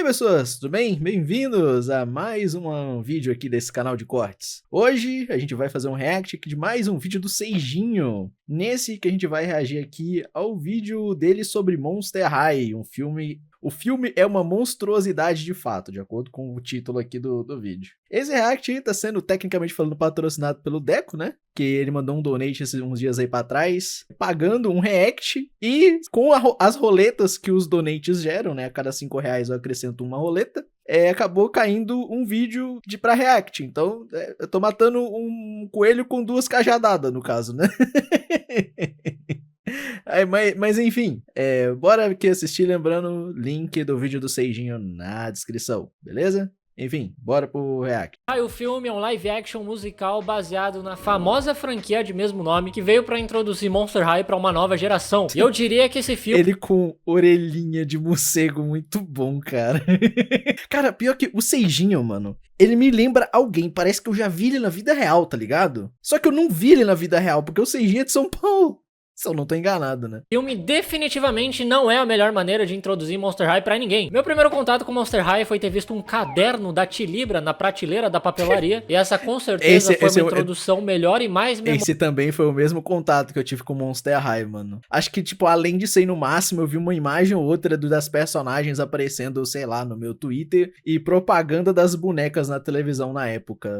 aí, pessoas, tudo bem? Bem-vindos a mais um vídeo aqui desse canal de cortes. Hoje a gente vai fazer um react aqui de mais um vídeo do Seijinho. Nesse que a gente vai reagir aqui ao vídeo dele sobre Monster High, um filme... O filme é uma monstruosidade de fato, de acordo com o título aqui do vídeo. Esse react aí tá sendo, tecnicamente falando, patrocinado pelo Deco, né? Que ele mandou um donate uns dias aí pra trás, pagando um react e com as roletas que os donates geram, né? A cada R$5 eu acrescento uma roleta. Acabou caindo um vídeo pra react. Então, eu tô matando um coelho com duas cajadadas, no caso, né? Mas enfim, bora aqui assistir, lembrando, link do vídeo do Seijinho na descrição, beleza? Enfim, bora pro react. O filme é um live action musical baseado na famosa franquia de mesmo nome que veio pra introduzir Monster High pra uma nova geração. E eu diria que esse filme... Ele com orelhinha de morcego, muito bom, cara. Cara, pior que o Seijinho, mano, ele me lembra alguém, parece que eu já vi ele na vida real, tá ligado? Só que eu não vi ele na vida real, porque o Seijinho é de São Paulo. Se eu não tô enganado, né? O filme definitivamente não é a melhor maneira de introduzir Monster High pra ninguém. Meu primeiro contato com Monster High foi ter visto um caderno da Tilibra na prateleira da papelaria. E essa com certeza foi uma introdução melhor e mais memorável. Esse também foi o mesmo contato que eu tive com Monster High, mano. Acho que, tipo, além de ser no máximo, eu vi uma imagem ou outra das personagens aparecendo, sei lá, no meu Twitter. E propaganda das bonecas na televisão na época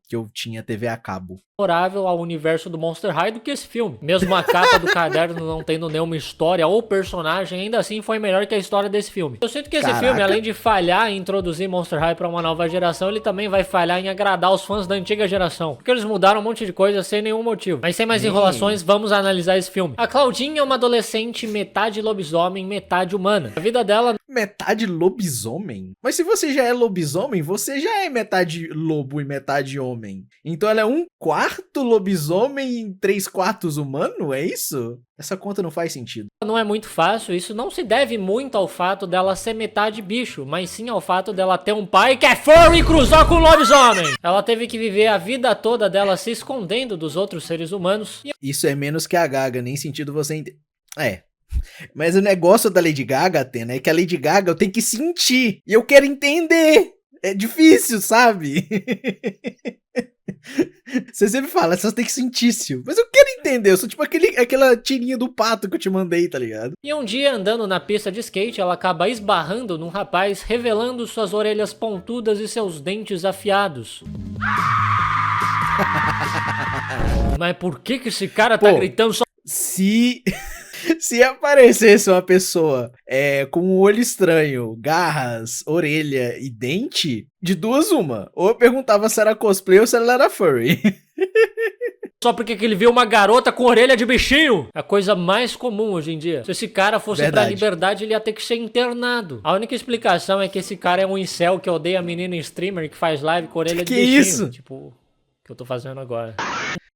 que eu tinha TV a cabo. Ao universo do Monster High do que esse filme. Mesmo a capa do caderno não tendo nenhuma história ou personagem, ainda assim foi melhor que a história desse filme. Eu sinto que esse filme, além de falhar em introduzir Monster High pra uma nova geração, ele também vai falhar em agradar os fãs da antiga geração. Porque eles mudaram um monte de coisa sem nenhum motivo. Mas sem mais enrolações, vamos analisar esse filme. A Claudine é uma adolescente metade lobisomem, metade humana. A vida dela... Metade lobisomem? Mas se você já é lobisomem, você já é metade lobo e metade homem. Então ela é 1/4 lobisomem e 3/4 humano? É isso? Essa conta não faz sentido. Não é muito fácil, isso não se deve muito ao fato dela ser metade bicho, mas sim ao fato dela ter um pai que é furry e cruzou com o lobisomem. Ela teve que viver a vida toda dela se escondendo dos outros seres humanos. Isso é menos que a Gaga, nem sentido você entender. Mas o negócio da Lady Gaga, Atena, é que a Lady Gaga eu tenho que sentir. E eu quero entender. É difícil, sabe? Você sempre fala, você tem que sentir, Sil. Mas eu quero entender, eu sou tipo aquela tirinha do pato que eu te mandei, tá ligado? E um dia, andando na pista de skate, ela acaba esbarrando num rapaz, revelando suas orelhas pontudas e seus dentes afiados. Mas por que esse cara tá gritando só... Se aparecesse uma pessoa com um olho estranho, garras, orelha e dente, de duas uma. Ou eu perguntava se era cosplay ou se ela era furry. Só porque ele viu uma garota com orelha de bichinho. É a coisa mais comum hoje em dia. Se esse cara fosse pra liberdade, ele ia ter que ser internado. A única explicação é que esse cara é um incel que odeia a menina streamer que faz live com orelha de bichinho. Isso? Tipo, o que eu tô fazendo agora.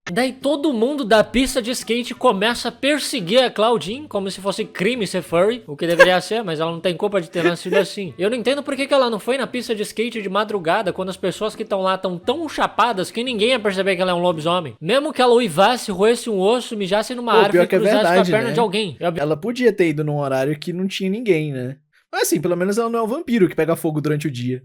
Daí todo mundo da pista de skate começa a perseguir a Claudine como se fosse crime ser furry, o que deveria ser, mas ela não tem culpa de ter nascido assim. Eu não entendo por que ela não foi na pista de skate de madrugada, quando as pessoas que estão lá estão tão chapadas que ninguém ia perceber que ela é um lobisomem. Mesmo que ela uivasse, roesse um osso, mijasse numa árvore e cruzasse com a perna de alguém. Ela podia ter ido num horário que não tinha ninguém, né? Mas assim, pelo menos ela não é um vampiro que pega fogo durante o dia.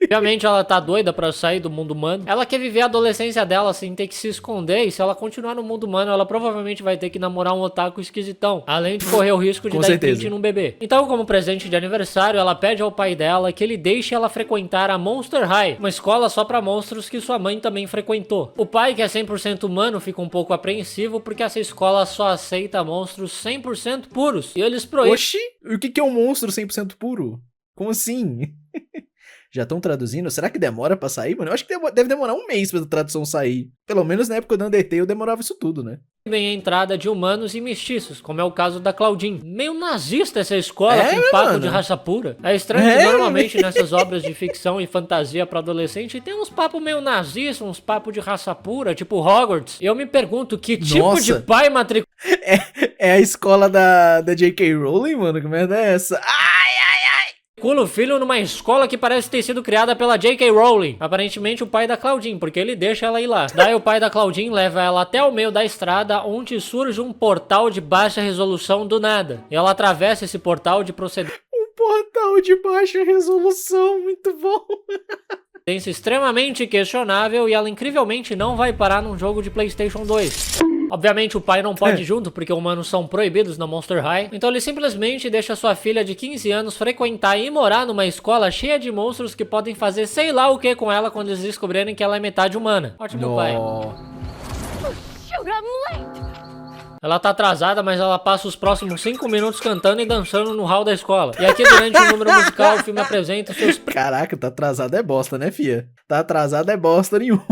Obviamente ela tá doida pra sair do mundo humano. Ela quer viver a adolescência dela sem ter que se esconder. E se ela continuar no mundo humano, ela provavelmente vai ter que namorar um otaku esquisitão. Além de correr o risco de dar imprint num bebê. Então, como presente de aniversário, ela pede ao pai dela que ele deixe ela frequentar a Monster High, uma escola só pra monstros que sua mãe também frequentou. O pai, que é 100% humano, fica um pouco apreensivo porque essa escola só aceita monstros 100% puros. E eles proíbem... Oxi, o que é um monstro 100% puro? Como assim? Já estão traduzindo? Será que demora pra sair, mano? Eu acho que deve demorar um mês pra tradução sair. Pelo menos na época do Undertale demorava isso tudo, né? Vem a entrada de humanos e mestiços, como é o caso da Claudine. Meio nazista essa escola, com papo de raça pura. É estranho que normalmente nessas obras de ficção e fantasia pra adolescente tem uns papos meio nazistas, uns papos de raça pura, tipo Hogwarts. E eu me pergunto, que tipo de pai matriculado... É a escola da J.K. Rowling, mano? Que merda é essa? Matricula o filho numa escola que parece ter sido criada pela J.K. Rowling. Aparentemente o pai da Claudine, porque ele deixa ela ir lá. Daí o pai da Claudine leva ela até o meio da estrada, onde surge um portal de baixa resolução do nada. E ela atravessa esse portal de proceder... Um portal de baixa resolução, muito bom. Extremamente questionável e ela incrivelmente não vai parar num jogo de PlayStation 2. Obviamente o pai não pode ir junto porque humanos são proibidos na Monster High, então ele simplesmente deixa sua filha de 15 anos frequentar e morar numa escola cheia de monstros que podem fazer sei lá o que com ela quando eles descobrirem que ela é metade humana. Ótimo pai. Ela tá atrasada, mas ela passa os próximos 5 minutos cantando e dançando no hall da escola. E aqui durante o número musical o filme apresenta os seus... Caraca, tá atrasada é bosta, né, fia? Tá atrasada é bosta nenhuma.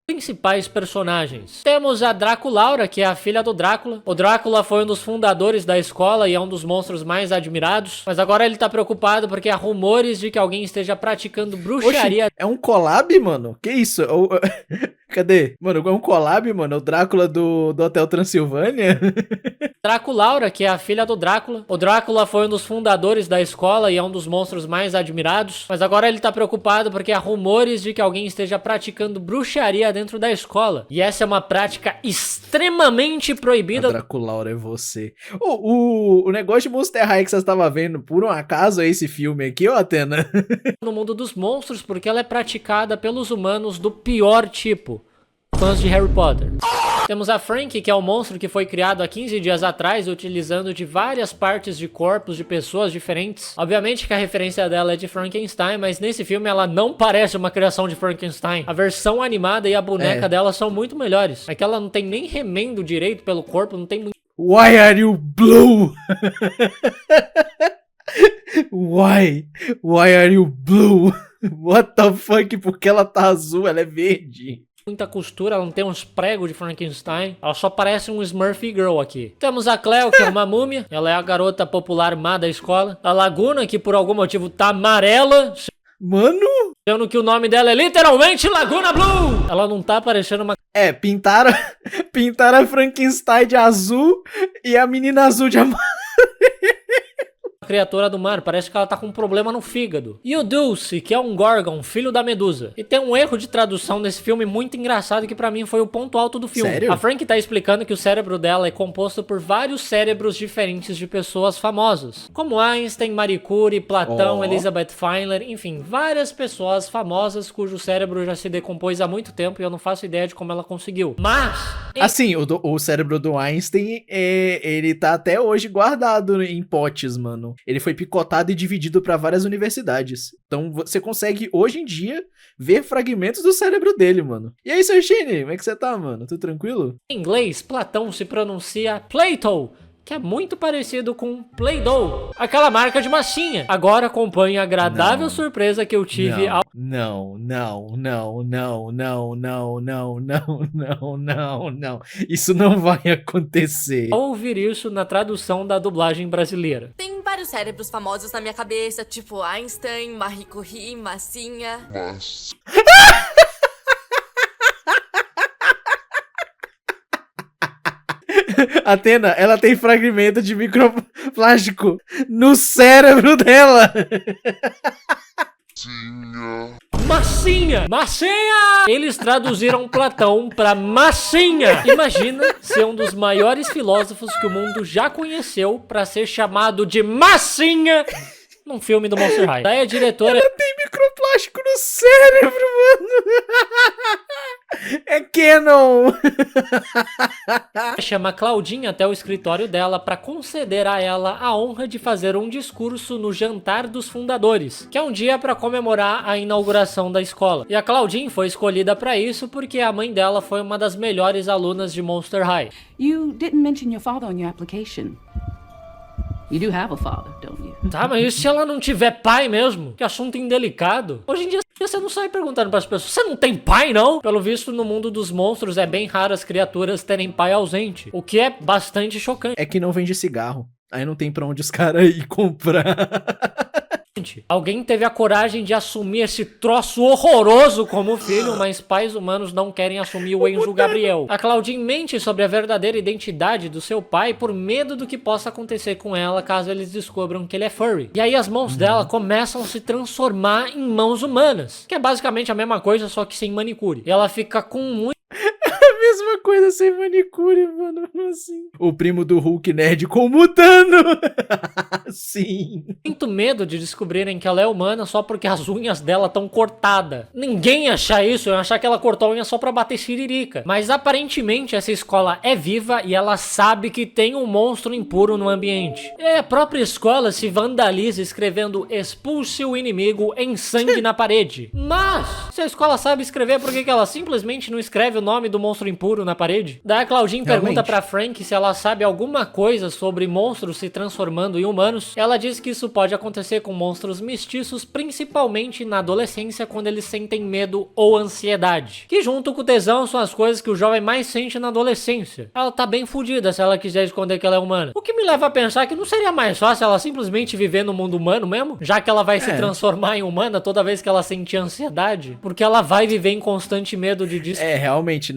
Principais personagens. Temos a Draculaura, que é a filha do Drácula. O Drácula foi um dos fundadores da escola e é um dos monstros mais admirados. Mas agora ele tá preocupado porque há rumores de que alguém esteja praticando bruxaria. Oxi, é um collab, mano? Que isso? Cadê? Mano, é um collab, mano? O Drácula do Hotel Transilvânia? Draculaura, que é a filha do Drácula. O Drácula foi um dos fundadores da escola e é um dos monstros mais admirados. Mas agora ele tá preocupado porque há rumores de que alguém esteja praticando bruxaria dentro da escola. E essa é uma prática extremamente proibida. A Draculaura é você. O negócio de Monster High que você estava vendo, por um acaso é esse filme aqui, ó, Atena? No mundo dos monstros, porque ela é praticada pelos humanos do pior tipo. Fãs de Harry Potter. Temos a Frankie, que é um monstro que foi criado há 15 dias atrás, utilizando de várias partes de corpos de pessoas diferentes. Obviamente que a referência dela é de Frankenstein, mas nesse filme ela não parece uma criação de Frankenstein. A versão animada e a boneca dela são muito melhores. É que ela não tem nem remendo direito pelo corpo, não tem muito... Why are you blue? Why are you blue? What the fuck? Porque ela tá azul, ela é verde. Muita costura, ela não tem uns pregos de Frankenstein. Ela só parece um Smurfy Girl aqui. Temos a Cleo, que é uma múmia. Ela é a garota popular má da escola. A Laguna, que por algum motivo tá amarela. Mano! Sendo que o nome dela é literalmente Laguna Blue. Ela não tá parecendo uma... pintaram a Frankenstein de azul e a menina azul de amarelo. Criatura do mar, parece que ela tá com um problema no fígado. E o Dulce, que é um Gorgon, filho da Medusa. E tem um erro de tradução nesse filme muito engraçado que pra mim foi o ponto alto do filme. Sério? A Frank tá explicando que o cérebro dela é composto por vários cérebros diferentes de pessoas famosas, como Einstein, Marie Curie, Platão, Elizabeth Feinler, enfim, várias pessoas famosas cujo cérebro já se decompôs há muito tempo e eu não faço ideia de como ela conseguiu. Mas... assim, o cérebro do Einstein, ele tá até hoje guardado em potes, mano. Ele foi picotado e dividido para várias universidades. Então você consegue, hoje em dia, ver fragmentos do cérebro dele, mano. E aí, Sergine, como é que você tá, mano? Tudo tranquilo? Em inglês, Platão se pronuncia Plato, que é muito parecido com Play-Doh, aquela marca de massinha. Agora acompanhe a agradável surpresa que eu tive ao... Não. Isso não vai acontecer. Ao ouvir isso na tradução da dublagem brasileira. Tem vários cérebros famosos na minha cabeça, tipo Einstein, Marie Curie, Massinha... Atena, ela tem fragmento de microplástico no cérebro dela. Massinha! Massinha! Eles traduziram Platão pra Massinha. Imagina ser um dos maiores filósofos que o mundo já conheceu pra ser chamado de Massinha num filme do Monster High. Daí a diretora... ela tem microplástico no cérebro, mano. É canon. Chama Claudinha até o escritório dela pra conceder a ela a honra de fazer um discurso no Jantar dos Fundadores, que é um dia pra comemorar a inauguração da escola. E a Claudinha foi escolhida pra isso porque a mãe dela foi uma das melhores alunas de Monster High. You didn't mention your father on your application. You do have a father, don't you? Tá, mas e se ela não tiver pai mesmo? Que assunto indelicado. Hoje em dia você não sai perguntando pras pessoas, você não tem pai, não? Pelo visto, no mundo dos monstros é bem raro as criaturas terem pai ausente, o que é bastante chocante. É que não vende cigarro, aí não tem pra onde os caras ir comprar. Alguém teve a coragem de assumir esse troço horroroso como filho, mas pais humanos não querem assumir o Enzo Gabriel. A Claudine mente sobre a verdadeira identidade do seu pai por medo do que possa acontecer com ela caso eles descubram que ele é furry. E aí as mãos dela começam a se transformar em mãos humanas, que é basicamente a mesma coisa, só que sem manicure. E ela fica com muito... a mesma coisa sem manicure, mano. Assim. O primo do Hulk nerd comutando. Sim. Muito medo de descobrirem que ela é humana só porque as unhas dela estão cortadas. Ninguém ia achar isso, ia achar que ela cortou a unha só pra bater siririca. Mas aparentemente essa escola é viva e ela sabe que tem um monstro impuro no ambiente. E a própria escola se vandaliza escrevendo "expulse o inimigo" em sangue na parede. Mas, se a escola sabe escrever, por que ela simplesmente não escreve o nome do monstro impuro na parede? Daí a Claudine pergunta pra Frank se ela sabe alguma coisa sobre monstros se transformando em humanos. Ela diz que isso pode acontecer com monstros mestiços, principalmente na adolescência, quando eles sentem medo ou ansiedade. Que junto com o tesão são as coisas que o jovem mais sente na adolescência. Ela tá bem fodida se ela quiser esconder que ela é humana. O que me leva a pensar que não seria mais fácil ela simplesmente viver no mundo humano mesmo? Já que ela vai se transformar em humana toda vez que ela sentir ansiedade? Porque ela vai viver em constante medo de realmente,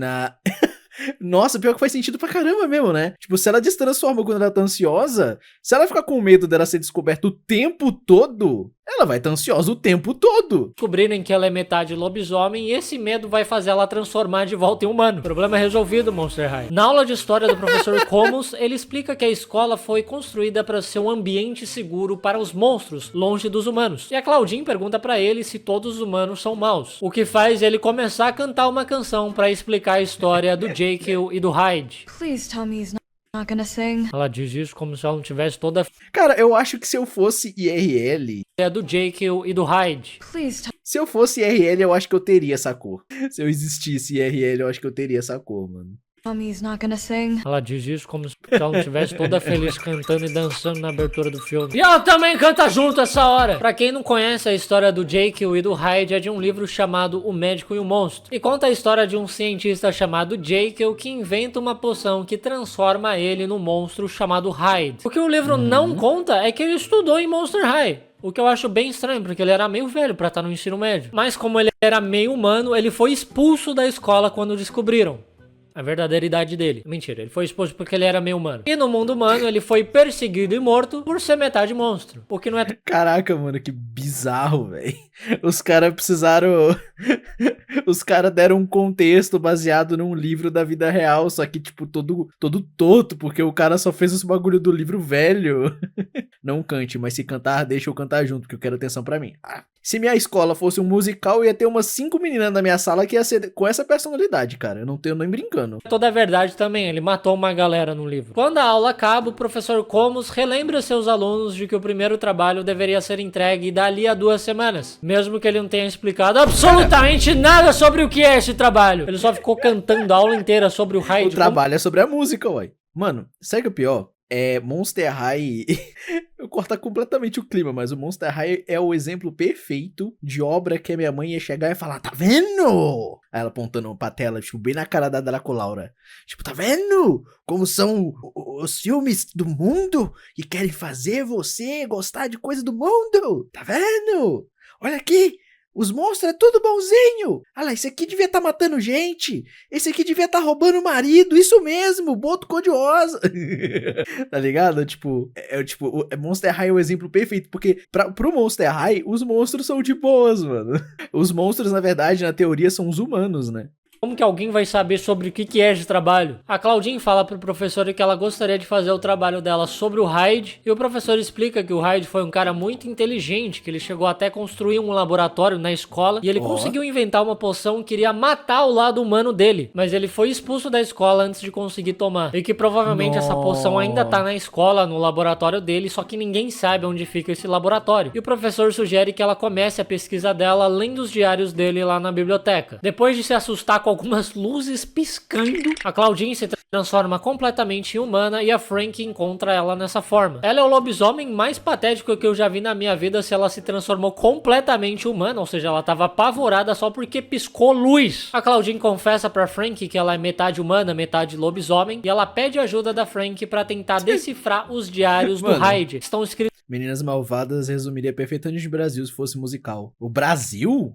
Nossa, pior que faz sentido pra caramba mesmo, né? Tipo, se ela destransforma quando ela tá ansiosa, se ela ficar com medo dela ser descoberta o tempo todo, ela vai estar ansiosa o tempo todo. Descobrirem que ela é metade lobisomem e esse medo vai fazer ela transformar de volta em humano. Problema resolvido, Monster High. Na aula de história do professor Comus, ele explica que a escola foi construída para ser um ambiente seguro para os monstros, longe dos humanos. E a Claudine pergunta pra ele se todos os humanos são maus. O que faz ele começar a cantar uma canção pra explicar a história do Jekyll e do Hyde. Please tell me he's not gonna sing. Ela diz isso como se ela não tivesse toda Cara, eu acho que se eu fosse IRL... É do Jekyll e do Hyde. Se eu fosse IRL, eu acho que eu teria essa cor. Se eu existisse IRL, eu acho que eu teria essa cor, mano. Tell me he's not gonna sing. Ela diz isso como se ela não estivesse toda feliz cantando e dançando na abertura do filme. E ela também canta junto essa hora. Pra quem não conhece, a história do Jekyll e do Hyde é de um livro chamado O Médico e o Monstro. E conta a história de um cientista chamado Jekyll que inventa uma poção que transforma ele num monstro chamado Hyde. O que o livro não conta é que ele estudou em Monster High. O que eu acho bem estranho, porque ele era meio velho pra estar no ensino médio. Mas como ele era meio humano, ele foi expulso da escola quando descobriram a verdadeira idade dele. Mentira, ele foi expulso porque ele era meio humano. E no mundo humano, ele foi perseguido e morto por ser metade monstro. O que não é... Caraca, mano, que bizarro, velho. Os caras precisaram... Os caras deram um contexto baseado num livro da vida real, só que, tipo, todo torto, porque o cara só fez esse bagulho do livro velho. Não cante, mas se cantar, deixa eu cantar junto, porque eu quero atenção pra mim. Se minha escola fosse um musical, ia ter umas 5 meninas na minha sala que ia ser com essa personalidade, cara. Eu não tenho nem brincando. Toda a verdade também, ele matou uma galera no livro. Quando a aula acaba, o professor Comus relembra seus alunos de que o primeiro trabalho deveria ser entregue dali a 2 semanas. Mesmo que ele não tenha explicado absolutamente nada sobre o que é esse trabalho. Ele só ficou cantando a aula inteira sobre o Hyde. O trabalho é sobre a música, uai. Mano, sabe o pior? Monster High... Eu cortar completamente o clima, mas o Monster High é o exemplo perfeito de obra que a minha mãe ia chegar e falar, tá vendo? Aí ela apontando pra tela, tipo, bem na cara da Draculaura. Tipo, tá vendo como são os filmes do mundo que querem fazer você gostar de coisa do mundo? Tá vendo? Olha aqui. Os monstros é tudo bonzinho. Olha lá, esse aqui devia estar matando gente. Esse aqui devia estar roubando o marido. Isso mesmo, boto cor-de-rosa. Tá ligado? Tipo, Monster High é o exemplo perfeito. Porque pro Monster High, os monstros são de boas, mano. Os monstros, na verdade, na teoria, são os humanos, né? Como que alguém vai saber sobre o que é esse trabalho? A Claudine fala pro professor que ela gostaria de fazer o trabalho dela sobre o Hyde, e o professor explica que o Hyde foi um cara muito inteligente, que ele chegou até a construir um laboratório na escola, e ele conseguiu inventar uma poção que iria matar o lado humano dele, mas ele foi expulso da escola antes de conseguir tomar, e que provavelmente essa poção ainda tá na escola, no laboratório dele, só que ninguém sabe onde fica esse laboratório. E o professor sugere que ela comece a pesquisa dela lendo os diários dele lá na biblioteca. Depois de se assustar com algumas luzes piscando, a Claudine se transforma completamente em humana e a Frank encontra ela nessa forma. Ela é o lobisomem mais patético que eu já vi na minha vida se ela se transformou completamente humana, ou seja, ela tava apavorada só porque piscou luz. A Claudine confessa pra Frank que ela é metade humana, metade lobisomem, e ela pede ajuda da Frank pra tentar decifrar os diários do Hyde. Estão escritos... Meninas Malvadas resumiria perfeitamente o Brasil se fosse musical. O Brasil?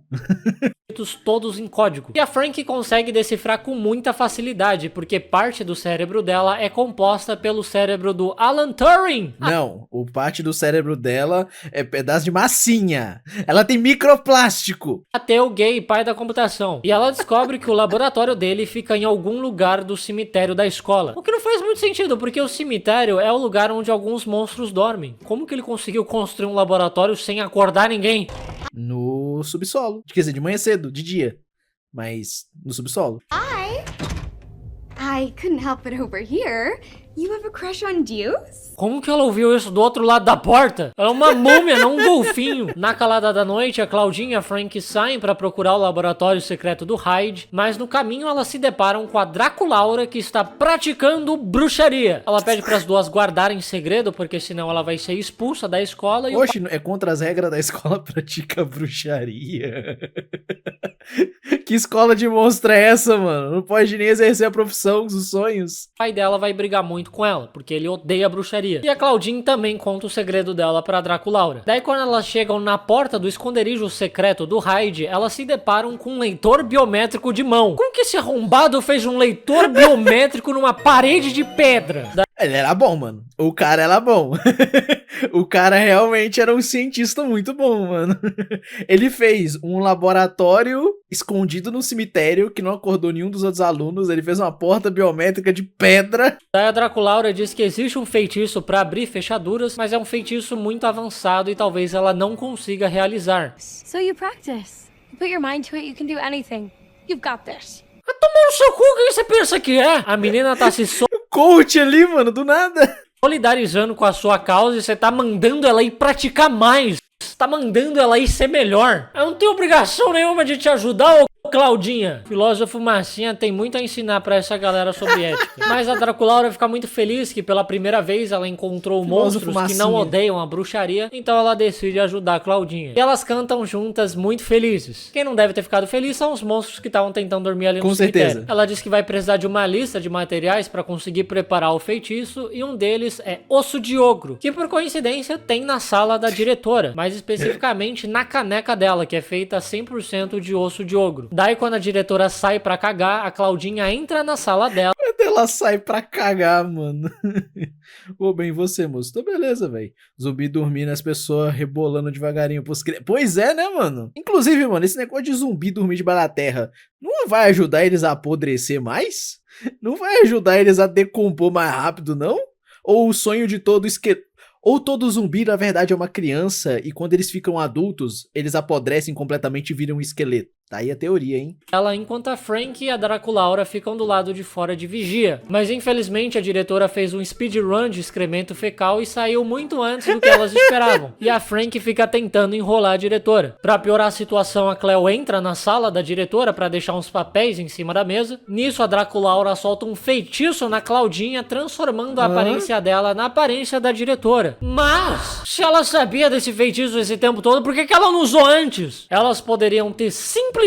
todos em código. E a Frank consegue decifrar com muita facilidade, porque parte do cérebro dela é composta pelo cérebro do Alan Turing. Não, o parte do cérebro dela é pedaço de massinha. Ela tem microplástico. Ateu gay, pai da computação. E ela descobre que o laboratório dele fica em algum lugar do cemitério da escola. O que não faz muito sentido, porque o cemitério é o lugar onde alguns monstros dormem. Como que ele conseguiu construir um laboratório sem acordar ninguém? No subsolo. Quer dizer, de manhã cedo, de dia. Mas no subsolo. I couldn't help it over here. You have a crush on Deuce? Como que ela ouviu isso do outro lado da porta? Ela é uma múmia, não um golfinho. Na calada da noite, a Claudinha e a Frank saem pra procurar o laboratório secreto do Hyde, mas no caminho elas se deparam com a Draculaura, que está praticando bruxaria. Ela pede para as duas guardarem segredo, porque senão ela vai ser expulsa da escola. Oxe, é contra as regras da escola praticar bruxaria. Que escola de monstro é essa, mano? Não pode nem exercer a profissão, os sonhos. O pai dela vai brigar muito com ela, porque ele odeia bruxaria. E a Claudine também conta o segredo dela pra Draculaura. Daí quando elas chegam na porta do esconderijo secreto do Hyde, elas se deparam com um leitor biométrico de mão. Como que esse arrombado fez um leitor biométrico numa parede de pedra? Ele era bom, mano. O cara era bom. O cara realmente era um cientista muito bom, mano. Ele fez um laboratório escondido no cemitério que não acordou nenhum dos outros alunos. Ele fez uma porta biométrica de pedra. Daí a Draculaura diz que existe um feitiço pra abrir fechaduras, mas é um feitiço muito avançado e talvez ela não consiga realizar. So you practice. You put your mind to it, you can do anything. You've got this. Toma no seu cu, quem você pensa que é? A menina tá se Coach ali, mano, do nada. solidarizando com a sua causa e você tá mandando ela ir praticar mais. Você tá mandando ela ir ser melhor. Eu não tenho obrigação nenhuma de te ajudar, ô Claudinha. Filósofo Massinha tem muito a ensinar pra essa galera sobre ética. Mas a Draculaura fica muito feliz que pela primeira vez ela encontrou monstros que não odeiam a bruxaria. Então ela decide ajudar a Claudinha. E elas cantam juntas muito felizes. Quem não deve ter ficado feliz são os monstros que estavam tentando dormir ali no cemitério. certeza. Ela diz que vai precisar de uma lista de materiais pra conseguir preparar o feitiço. E um deles é osso de ogro, que por coincidência tem na sala da diretora. Mais especificamente na caneca dela, que é feita 100% de osso de ogro. Daí quando a diretora sai pra cagar, a Claudinha entra na sala dela. Ela sai pra cagar, mano. Ô, bem, você, moço. Então, beleza, velho. Zumbi dormindo, as pessoas rebolando devagarinho. Pois é, né, mano? Inclusive, mano, esse negócio de zumbi dormir debaixo da terra não vai ajudar eles a apodrecer mais? Não vai ajudar eles a decompor mais rápido, não? Ou o sonho de todo esqueleto? Ou todo zumbi, na verdade, é uma criança e quando eles ficam adultos, eles apodrecem completamente e viram um esqueleto. Tá aí a teoria, hein? Enquanto a Frank e a Draculaura ficam do lado de fora de vigia. Mas infelizmente a diretora fez um speedrun de excremento fecal e saiu muito antes do que elas esperavam. E a Frank fica tentando enrolar a diretora. Pra piorar a situação, a Cleo entra na sala da diretora pra deixar uns papéis em cima da mesa. Nisso a Draculaura solta um feitiço na Claudinha, transformando a aparência dela na aparência da diretora. Mas, se ela sabia desse feitiço esse tempo todo, por que ela não usou antes? Elas poderiam ter simplesmente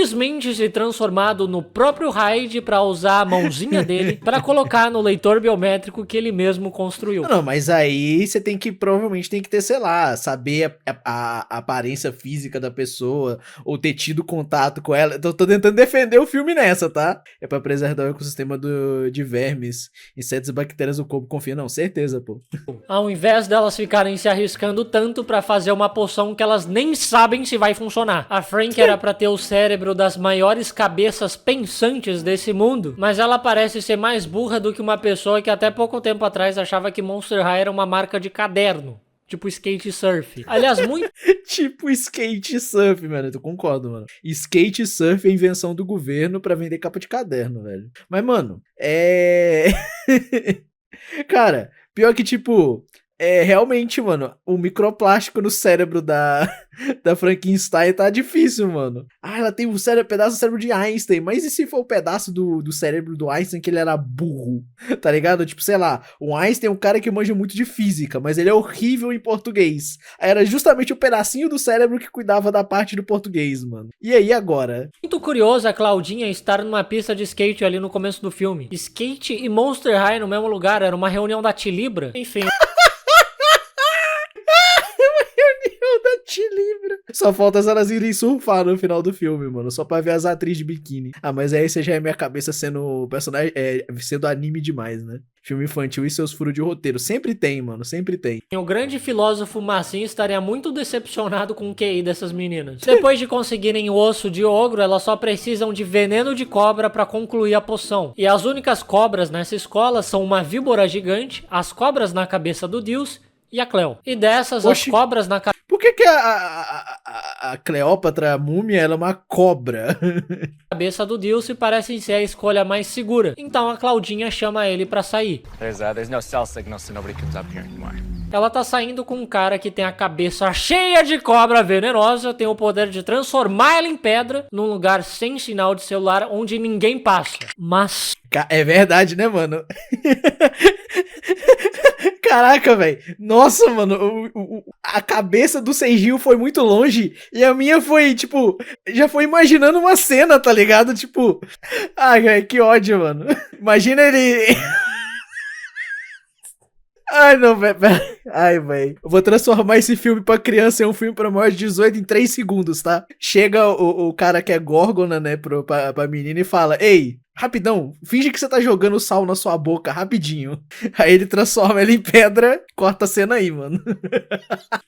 se transformado no próprio Hyde pra usar a mãozinha dele pra colocar no leitor biométrico que ele mesmo construiu. Não, mas aí você provavelmente tem que ter, sei lá, saber a aparência física da pessoa, ou ter tido contato com ela. Tô tentando defender o filme nessa, tá? É pra preservar o ecossistema de vermes, insetos e bactérias do corpo, confia. Não, certeza, pô. Ao invés delas ficarem se arriscando tanto pra fazer uma poção que elas nem sabem se vai funcionar. A Frank era pra ter o cérebro das maiores cabeças pensantes desse mundo, mas ela parece ser mais burra do que uma pessoa que até pouco tempo atrás achava que Monster High era uma marca de caderno. Tipo skate surf. Aliás, muito... Tipo skate surf, mano. Eu concordo, mano. Skate surf é invenção do governo pra vender capa de caderno, velho. Mas, mano, Cara, pior que, tipo... realmente, mano, o microplástico no cérebro da Frankenstein tá difícil, mano. Ah, ela tem pedaço do cérebro de Einstein, mas e se for o pedaço do cérebro do Einstein que ele era burro, tá ligado? Tipo, sei lá, o Einstein é um cara que manja muito de física, mas ele é horrível em português. Aí era justamente o pedacinho do cérebro que cuidava da parte do português, mano. E aí, agora? Muito curioso a Claudinha estar numa pista de skate ali no começo do filme. Skate e Monster High no mesmo lugar, era uma reunião da Tilibra. Enfim... Da livre. Só falta elas irem surfar no final do filme, mano. Só pra ver as atrizes de biquíni. Ah, mas aí você já é minha cabeça sendo personagem, sendo anime demais, né? Filme infantil e seus furos de roteiro. Sempre tem, mano. Sempre tem. O grande filósofo Massin estaria muito decepcionado com o QI dessas meninas. Depois de conseguirem o osso de ogro, elas só precisam de veneno de cobra pra concluir a poção. E as únicas cobras nessa escola são uma víbora gigante, as cobras na cabeça do Deus e a Cleo. E dessas, as cobras na cabeça... Por que a Cleópatra, a múmia, ela é uma cobra? Cabeça do Dilce parecem ser a escolha mais segura. Então a Claudinha chama ele pra sair. There's no cell signal, so nobody comes up here anymore. Ela tá saindo com um cara que tem a cabeça cheia de cobra venenosa, tem o poder de transformar ela em pedra num lugar sem sinal de celular onde ninguém passa. Mas... É verdade, né, mano? Caraca, velho. Nossa, mano. A cabeça do Seijinho foi muito longe e a minha foi, tipo, já foi imaginando uma cena, tá ligado? Tipo, ai, véio, que ódio, mano. Imagina ele... Ai, não, velho. Ai, velho. Eu vou transformar esse filme pra criança em um filme pra maior de 18 em 3 segundos, tá? Chega o cara que é Górgona, né, pra menina e fala: ei, rapidão, finge que você tá jogando sal na sua boca, rapidinho. Aí ele transforma ela em pedra, corta a cena aí, mano.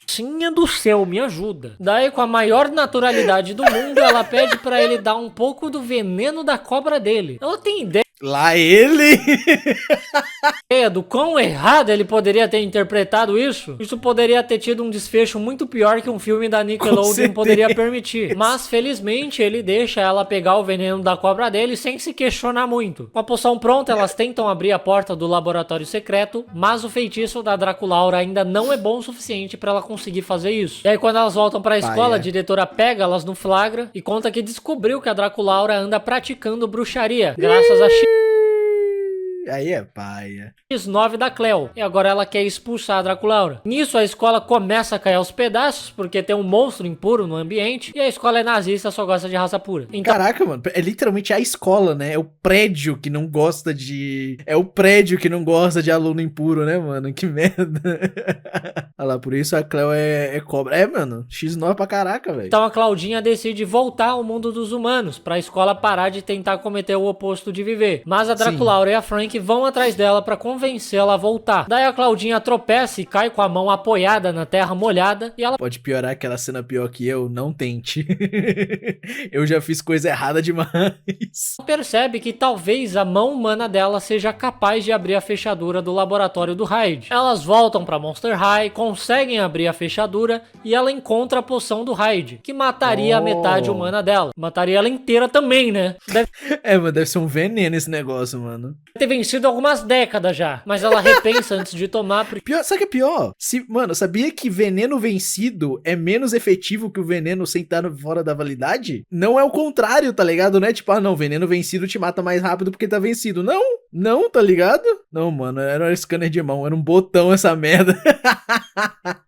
Tinha do céu, me ajuda. Daí, com a maior naturalidade do mundo, ela pede pra ele dar um pouco do veneno da cobra dele. Ela tem ideia Lá ele! do quão errado ele poderia ter interpretado isso? Isso poderia ter tido um desfecho muito pior que um filme da Nickelodeon poderia permitir. Mas, felizmente, ele deixa ela pegar o veneno da cobra dele sem se questionar muito. Com a poção pronta, elas tentam abrir a porta do laboratório secreto, mas o feitiço da Draculaura ainda não é bom o suficiente pra ela conseguir fazer isso. E aí, quando elas voltam pra escola, a diretora pega elas no flagra e conta que descobriu que a Draculaura anda praticando bruxaria, graças a Aí é paia. X9 da Cleo. E agora ela quer expulsar a Draculaura. Nisso a escola começa a cair aos pedaços, porque tem um monstro impuro no ambiente. E a escola é nazista, só gosta de raça pura. Então... Caraca, mano. É literalmente a escola, né? É o prédio que não gosta de... É o prédio que não gosta de aluno impuro, né, mano? Que merda. Olha lá, por isso a Cleo é cobra. É, mano. X9 pra caraca, velho. Então a Claudinha decide voltar ao mundo dos humanos, pra escola parar de tentar cometer o oposto de viver. Mas a Draculaura e a Frank vão atrás dela pra convencê-la a voltar. Daí a Claudinha tropeça e cai com a mão apoiada na terra molhada e ela... Pode piorar aquela cena pior que eu, não tente. Eu já fiz coisa errada demais. percebe que talvez a mão humana dela seja capaz de abrir a fechadura do laboratório do Hyde. Elas voltam pra Monster High, conseguem abrir a fechadura e ela encontra a poção do Hyde, que mataria a metade humana dela. Mataria ela inteira também, né? Mas deve ser um veneno esse negócio, mano. Ter vencido algumas décadas já, mas ela repensa antes de tomar. Pior, sabe o que é pior? Mano, sabia que veneno vencido é menos efetivo que o veneno sem estar fora da validade? Não é o contrário, tá ligado? Não é tipo, não, veneno vencido te mata mais rápido porque tá vencido. Não, tá ligado? Não, mano, era um scanner de mão, era um botão essa merda.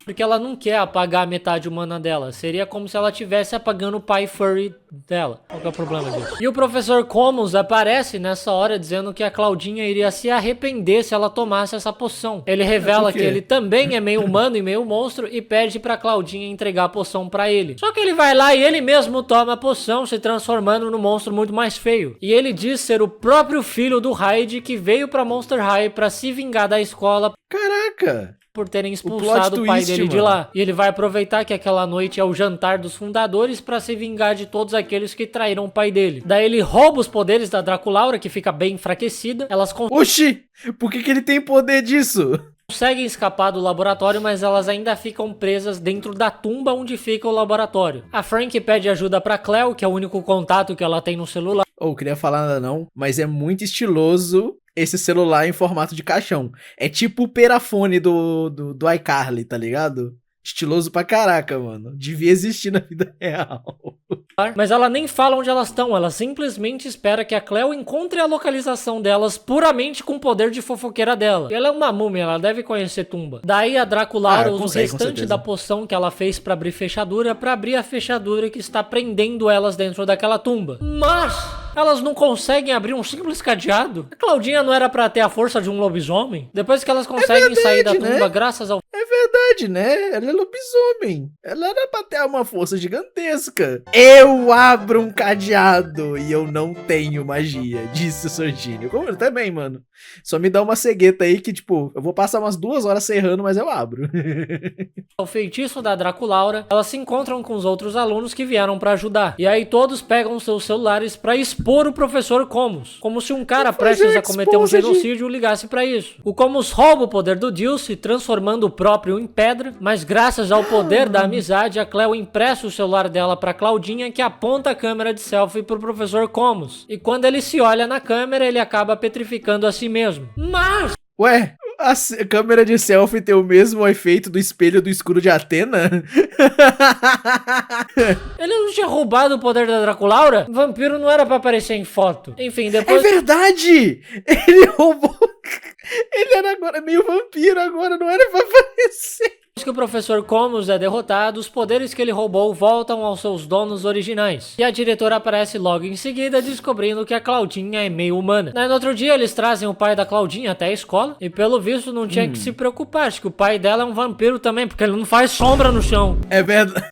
Porque ela não quer apagar a metade humana dela. Seria como se ela estivesse apagando o pai furry dela. Qual que é o problema disso? E o professor Commons aparece nessa hora dizendo que a Claudinha iria se arrepender se ela tomasse essa poção. Ele revela que ele também é meio humano e meio monstro e pede pra Claudinha entregar a poção pra ele. Só que ele vai lá e ele mesmo toma a poção, se transformando num monstro muito mais feio. E ele diz ser o próprio filho do Hyde que veio pra Monster High pra se vingar da escola. Caraca! Por terem expulsado o pai dele de lá. E ele vai aproveitar que aquela noite é o jantar dos fundadores pra se vingar de todos aqueles que traíram o pai dele. Daí ele rouba os poderes da Draculaura, que fica bem enfraquecida. Elas Oxi! Por que ele tem poder disso? Conseguem escapar do laboratório, mas elas ainda ficam presas dentro da tumba onde fica o laboratório. A Frank pede ajuda pra Cleo, que é o único contato que ela tem no celular. Queria falar nada não, mas é muito estiloso esse celular em formato de caixão. É tipo o perafone do iCarly, tá ligado? Estiloso pra caraca, mano. Devia existir na vida real. Mas ela nem fala onde elas estão, ela simplesmente espera que a Cleo encontre a localização delas puramente com o poder de fofoqueira dela. E ela é uma múmia, ela deve conhecer tumba. Daí a Draculaura usa o restante da poção que ela fez pra abrir fechadura, pra abrir a fechadura que está prendendo elas dentro daquela tumba. Mas elas não conseguem abrir um simples cadeado? A Claudinha não era pra ter a força de um lobisomem? Depois que elas conseguem sair da tumba, graças ao... É verdade, né? Ela é lobisomem. Ela era pra ter uma força gigantesca. Eu abro um cadeado e eu não tenho magia, disse o Sordinho. Como eu também, mano. Só me dá uma cegueta aí que, tipo, eu vou passar umas 2 horas serrando, mas eu abro. O feitiço da Draculaura, elas se encontram com os outros alunos que vieram pra ajudar. E aí todos pegam seus celulares pra expor o professor Comus. Como se um cara prestes a cometer um genocídio ligasse pra isso. O Comus rouba o poder do Dilce, transformando o próprio em pedra, mas graças ao poder da amizade, a Cleo empresta o celular dela pra Claudinha, que aponta a câmera de selfie pro professor Comus. E quando ele se olha na câmera, ele acaba petrificando a si mesmo. Mas... Ué, a câmera de selfie tem o mesmo efeito do espelho do escudo de Atena? Ele não tinha roubado o poder da Draculaura? Vampiro não era pra aparecer em foto. Enfim, depois... É verdade! Ele roubou... Ele era agora meio vampiro, agora não era pra aparecer. Depois que o professor Comus é derrotado, os poderes que ele roubou voltam aos seus donos originais. E a diretora aparece logo em seguida, descobrindo que a Claudinha é meio humana. Daí no outro dia eles trazem o pai da Claudinha até a escola, e pelo visto não tinha que se preocupar, acho que o pai dela é um vampiro também, porque ele não faz sombra no chão. É verdade.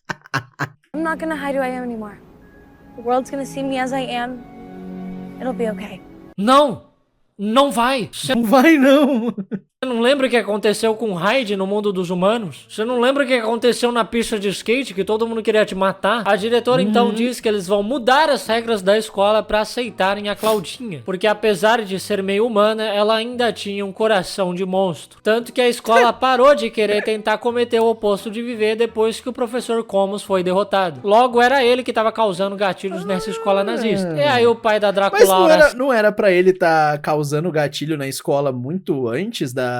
I'm not gonna hide who I am anymore. The world's gonna see me as I am. It'll be okay. Não! Não vai! Não vai, não. Você não lembra o que aconteceu com Hyde no mundo dos humanos? Você não lembra o que aconteceu na pista de skate, que todo mundo queria te matar? A diretora então diz que eles vão mudar as regras da escola pra aceitarem a Claudinha, porque apesar de ser meio humana, ela ainda tinha um coração de monstro. Tanto que a escola parou de querer tentar cometer o oposto de viver depois que o professor Comus foi derrotado. Logo, era ele que tava causando gatilhos nessa escola nazista. E aí o pai da Draculaura... Mas não era pra ele tá causando gatilho na escola muito antes da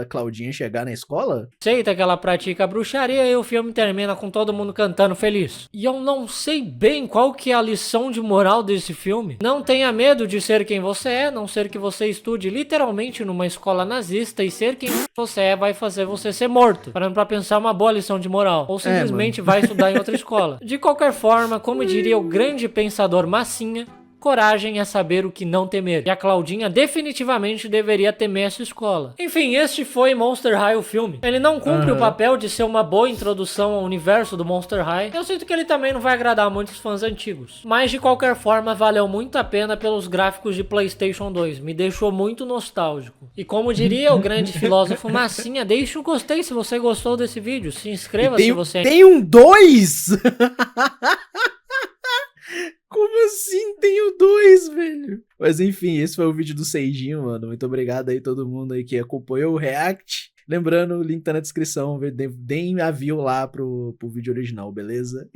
Claudinha chegar na escola? Aceita que ela pratica a bruxaria e o filme termina com todo mundo cantando feliz. E eu não sei bem qual que é a lição de moral desse filme. Não tenha medo de ser quem você é, não ser que você estude literalmente numa escola nazista, e ser quem você é vai fazer você ser morto. Parando pra pensar uma boa lição de moral. Ou simplesmente vai estudar em outra escola. De qualquer forma, como diria o grande pensador Massinha, coragem é saber o que não temer. E a Claudinha definitivamente deveria temer essa escola. Enfim, este foi Monster High, o filme. Ele não cumpre o papel de ser uma boa introdução ao universo do Monster High. Eu sinto que ele também não vai agradar muitos fãs antigos. Mas de qualquer forma, valeu muito a pena pelos gráficos de PlayStation 2. Me deixou muito nostálgico. E como diria o grande filósofo Massinha, deixe um gostei se você gostou desse vídeo. Se inscreva se você... Tem um 2? Como assim? Tenho 2, velho? Mas enfim, esse foi o vídeo do Seijinho, mano. Muito obrigado aí todo mundo aí que acompanhou o React. Lembrando, o link tá na descrição. Deem a view lá pro vídeo original, beleza?